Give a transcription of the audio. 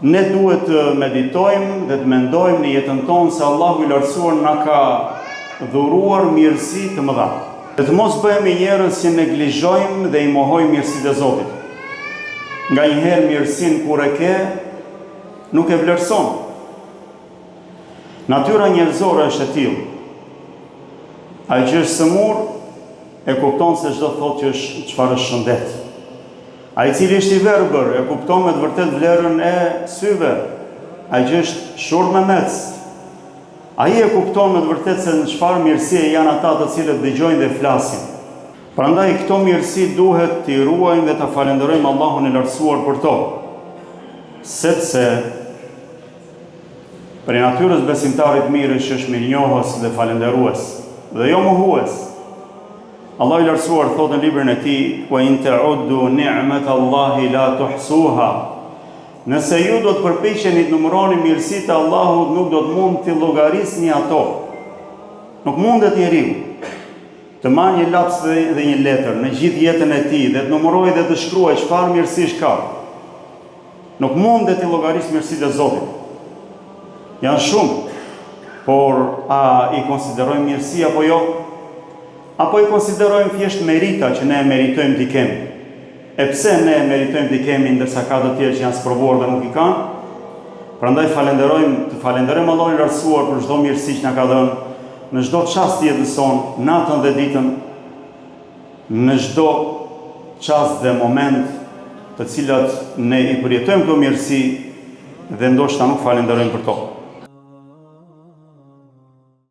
Ne duhet të meditojmë dhe të mendojmë në jetën tonë se Allahu i lartësuar na ka dhuruar mirësi të mëdha. Dhe të mos bëhemi njerëz që neglizhojmë dhe i mohojmë mirësitë e Zotit. Nganjëherë mirësinë kur e ke, nuk e vlerëson. Natyra njerëzore është e tillë. Ai që është sëmur e kupton se çdo thotë që është çfarë është shëndet. Ai i cili është i verbër e kupton me të vërtet vlerën e syve. Ai që është shurt me mec, ai e kupton me të vërtet se në çfarë mirësie janë ata të cilët dëgjojnë dhe flasin. Prandaj këto mirësi duhet t'i ruajmë dhe ta falenderojmë Allahun e lartësuar për to. Sepse për natyrës besimtarit mirë që është mirënjohës dhe falenderues dhe jo mohues. Allah i lartësuar thot në librin e tij: "Wa in ta'uddu ni'matallahi la tuhsuha." Nëse ju do të përpiqeni të numëroni mirësitë e Allahut, nuk do të mund t'i llogarisni ato. Nuk mundet njeriu të marrë një laps dhe një letër në gjithë jetën e tij dhe të numërojë dhe të shkruajë çfarë mirësish ka. Nuk mundet t'i llogarisë mirësitë e Zotit. Janë shumë, por a i konsiderojmë mirësi apo jo? Apo i konsiderojmë thjesht merita që ne e meritojmë t'i kemi? E pse ne e meritojmë t'i kemi ndërsa ka të tjerë që janë sprovuar dhe nuk i kanë? Prandaj të falenderojmë Allahun e lartësuar për çdo mirësi që na ka dhënë, në çdo çast të jetës sonë, natën dhe ditën, në çdo çast dhe moment të cilat ne i përjetojmë këto mirësi dhe ndoshta nuk falenderojmë për to.